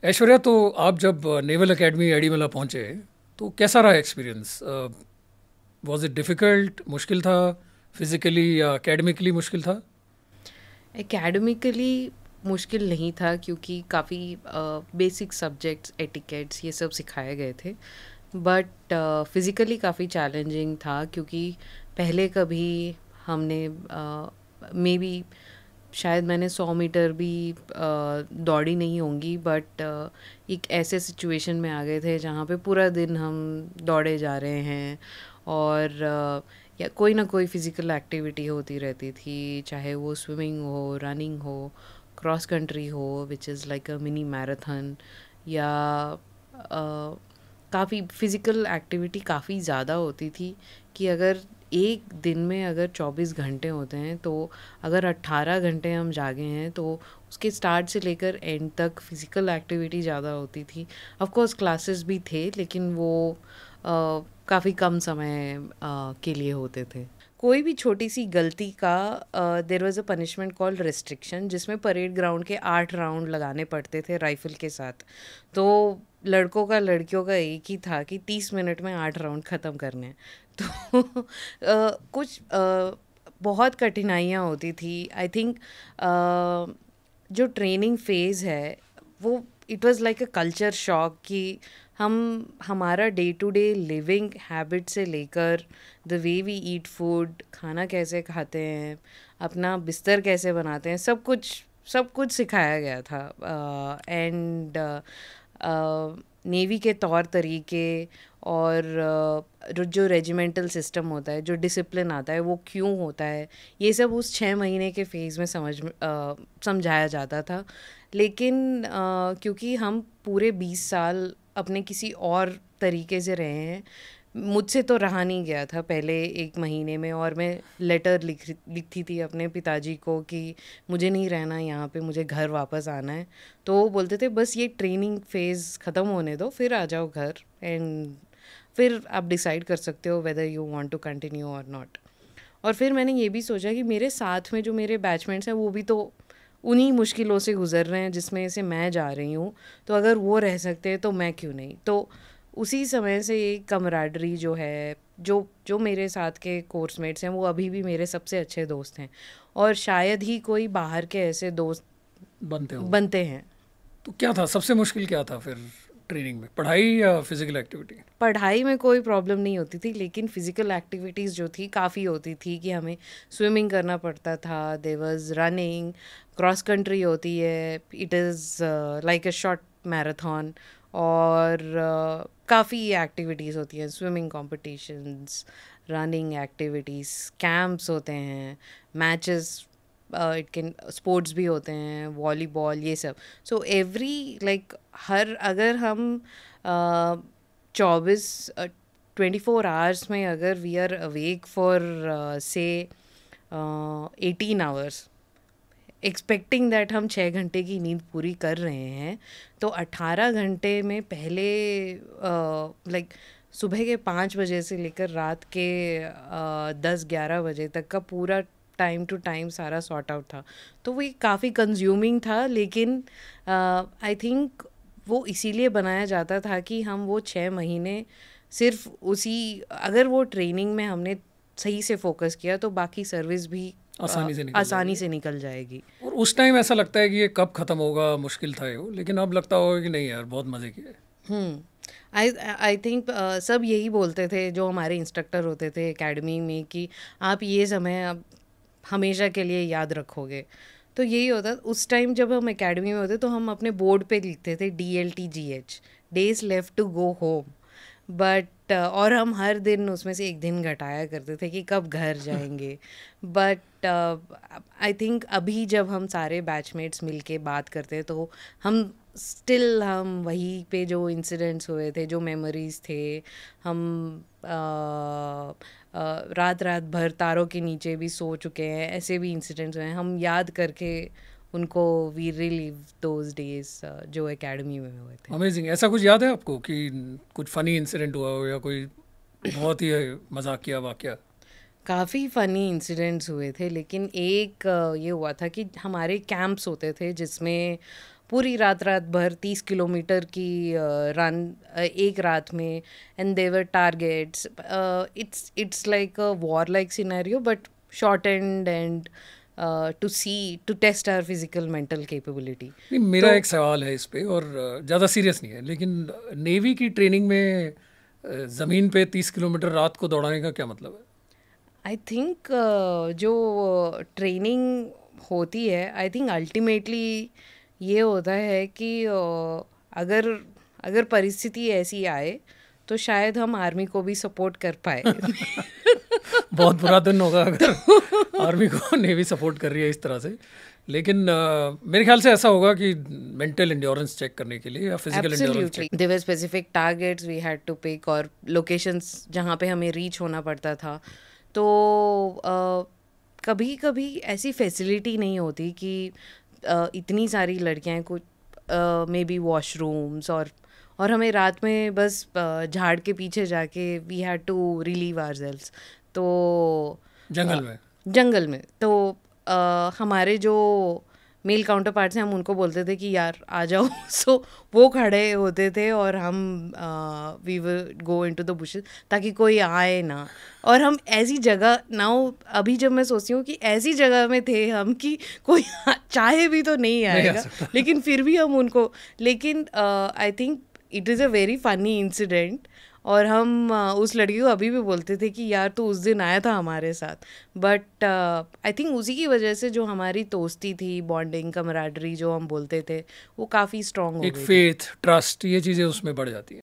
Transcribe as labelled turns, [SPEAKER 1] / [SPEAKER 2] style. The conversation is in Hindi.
[SPEAKER 1] ऐश्वर्या, तो आप जब नेवल एकेडमी एडीमला पहुंचे तो कैसा रहा एक्सपीरियंस? वाज इट डिफ़िकल्ट, मुश्किल था, फिज़िकली या एकेडमिकली मुश्किल था?
[SPEAKER 2] एकेडमिकली मुश्किल नहीं था क्योंकि काफ़ी बेसिक सब्जेक्ट्स एटिकेट्स ये सब सिखाए गए थे। बट फिज़िकली काफ़ी चैलेंजिंग था क्योंकि पहले कभी हमने मे बी शायद मैंने 100 मीटर भी दौड़ी नहीं होंगी, बट एक ऐसे सिचुएशन में आ गए थे जहाँ पे पूरा दिन हम दौड़े जा रहे हैं और या कोई ना कोई फिज़िकल एक्टिविटी होती रहती थी, चाहे वो स्विमिंग हो, रनिंग हो, क्रॉस कंट्री हो which is like a mini marathon, या काफ़ी फ़िज़िकल एक्टिविटी काफ़ी ज़्यादा होती थी कि अगर एक दिन में अगर 24 घंटे होते हैं तो अगर 18 घंटे हम जागे हैं तो उसके स्टार्ट से लेकर एंड तक फ़िज़िकल एक्टिविटी ज़्यादा होती थी। ऑफ कोर्स क्लासेस भी थे लेकिन वो काफ़ी कम समय के लिए होते थे। कोई भी छोटी सी गलती का there was a punishment called restriction, जिसमें परेड ग्राउंड के 8 राउंड लगाने पड़ते थे राइफल के साथ। तो लड़कों का लड़कियों का एक ही था कि 30 मिनट में 8 राउंड ख़त्म करने हैं। तो कुछ बहुत कठिनाइयाँ होती थी। आई थिंक जो ट्रेनिंग फ़ेज़ है वो it was like a culture shock कि हम हमारा day to day living habit से लेकर the way we eat food, खाना कैसे खाते हैं, अपना बिस्तर कैसे बनाते हैं, सब कुछ सिखाया गया था। एंड नेवी के तौर तरीके और जो रेजिमेंटल सिस्टम होता है, जो डिसिप्लिन आता है वो क्यों होता है, ये सब उस 6 महीने के फेज़ में समझाया जाता था। लेकिन क्योंकि हम पूरे 20 साल अपने किसी और तरीके से रहे हैं, मुझसे तो रहा नहीं गया था पहले 1 महीने में, और मैं लेटर लिखती थी अपने पिताजी को कि मुझे नहीं रहना यहाँ पे, मुझे घर वापस आना है। तो वो बोलते थे बस ये ट्रेनिंग फ़ेज़ ख़त्म होने दो फिर आ जाओ घर, एंड फिर आप डिसाइड कर सकते हो whether you want to continue और नॉट। और फिर मैंने ये भी सोचा कि मेरे साथ में जो मेरे बैचमेट्स हैं वो भी तो उन्हीं मुश्किलों से गुजर रहे हैं जिसमें से मैं जा रही हूँ, तो अगर वो रह सकते हैं तो मैं क्यों नहीं। तो उसी समय से ये कमराडरी जो है, जो जो मेरे साथ के कोर्समेट्स हैं वो अभी भी मेरे सबसे अच्छे दोस्त हैं, और शायद ही कोई बाहर के ऐसे दोस्त
[SPEAKER 1] बनते हो?
[SPEAKER 2] बनते हैं।
[SPEAKER 1] तो क्या था सबसे मुश्किल, क्या था फिर ट्रेनिंग में, पढ़ाई या फिज़िकल एक्टिविटी?
[SPEAKER 2] पढ़ाई में कोई प्रॉब्लम नहीं होती थी लेकिन फ़िज़िकल एक्टिविटीज़ जो थी काफ़ी होती थी कि हमें स्विमिंग करना पड़ता था, there was running, cross country होती है, it is like a short marathon, और काफ़ी एक्टिविटीज़ होती हैं, swimming competitions, running activities, camps होते हैं, मैचेस, इट कैन स्पोर्ट्स भी होते हैं, वॉलीबॉल, ये सब। सो एवरी लाइक हर अगर हम 24 24 आवर्स में अगर वी आर अवेक फॉर से 18 आवर्स, एक्सपेक्टिंग दैट हम 6 घंटे की नींद पूरी कर रहे हैं, तो 18 घंटे में पहले लाइक सुबह के 5 बजे से लेकर रात के 10-11 बजे तक का पूरा टाइम टू टाइम सारा सॉर्ट आउट था। तो वो काफ़ी कंज्यूमिंग था, लेकिन आई थिंक वो इसीलिए बनाया जाता था कि हम वो 6 महीने सिर्फ उसी, अगर वो ट्रेनिंग में हमने सही से फोकस किया तो बाकी सर्विस भी
[SPEAKER 1] आसानी से निकल
[SPEAKER 2] आसानी
[SPEAKER 1] जाएगी।
[SPEAKER 2] से निकल जाएगी।
[SPEAKER 1] और उस टाइम ऐसा लगता है कि ये कब ख़त्म होगा, मुश्किल था ये वो, लेकिन अब लगता होगा कि नहीं यार, बहुत मज़े किए।
[SPEAKER 2] हम्म। आई आई थिंक सब यही बोलते थे जो हमारे इंस्ट्रक्टर होते थे एकेडमी में कि आप ये समय अब हमेशा के लिए याद रखोगे। तो यही होता उस टाइम जब हम एकेडमी में होते तो हम अपने बोर्ड पे लिखते थे DLTGH, days left to go home. But और हम हर दिन उसमें से एक दिन घटाया करते थे कि कब घर जाएंगे। बट आई थिंक अभी जब हम सारे बैचमेट्स मिलके बात करते हैं तो हम स्टिल हम वहीं पे जो इंसिडेंट्स हुए थे, जो मेमोरीज थे, हम रात रात भर तारों के नीचे भी सो चुके हैं, ऐसे भी इंसिडेंट्स हुए हैं, हम याद करके उनको वी रिलीव दोज डेज जो एकेडमी में हुए थे।
[SPEAKER 1] अमेजिंग। ऐसा कुछ याद है आपको कि कुछ फ़नी इंसिडेंट हुआ हो या कोई बहुत ही मजाकिया वाकया?
[SPEAKER 2] काफ़ी फ़नी इंसिडेंट्स हुए थे, लेकिन एक ये हुआ था कि हमारे कैंप्स होते थे जिसमें पूरी रात रात भर 30 किलोमीटर की रन एक रात में, and their targets. It's like a war like scenario but short and to test our physical mental capability.
[SPEAKER 1] नहीं, मेरा एक सवाल है इस पे, और ज़्यादा सीरियस नहीं है, लेकिन नेवी की ट्रेनिंग में ज़मीन पे 30 किलोमीटर रात को दौड़ाने का क्या मतलब है?
[SPEAKER 2] आई थिंक जो ट्रेनिंग होती है, आई थिंक अल्टीमेटली ये होता है कि अगर अगर परिस्थिति ऐसी आए तो शायद हम आर्मी को भी सपोर्ट कर पाए.
[SPEAKER 1] बहुत बुरा दिन होगा अगर आर्मी को नेवी सपोर्ट कर रही है इस तरह से. लेकिन मेरे ख्याल से ऐसा होगा कि मेंटल एंड्योरेंस चेक करने के लिए या physical endurance check.
[SPEAKER 2] There were specific targets we had to pick, और लोकेशंस जहाँ पे हमें रीच होना पड़ता था. तो कभी कभी ऐसी फैसिलिटी नहीं होती कि इतनी सारी लड़कियाँ को मे बी वॉशरूम्स, और हमें रात में बस झाड़ के पीछे जाके we had to relieve ourselves. तो जंगल में तो हमारे जो मेल काउंटर पार्ट्स हैं, हम उनको बोलते थे कि यार आ जाओ. सो वो खड़े होते थे और हम we will go into the bushes ताकि कोई आए ना. और हम ऐसी जगह नाउ, अभी जब मैं सोचती हूँ कि ऐसी जगह में थे हम कि कोई चाहे भी तो नहीं आएगा, लेकिन फिर भी हम उनको, लेकिन I think it is a very funny incident. और हम उस लड़की को अभी भी बोलते थे कि यार तू उस दिन आया था हमारे साथ. बट आई थिंक उसी की वजह से जो हमारी दोस्ती थी, बॉन्डिंग, कमराडरी जो हम बोलते थे, वो काफ़ी स्ट्रॉन्ग हो गई.
[SPEAKER 1] एक फेथ, ट्रस्ट, ये चीज़ें उसमें बढ़ जाती हैं.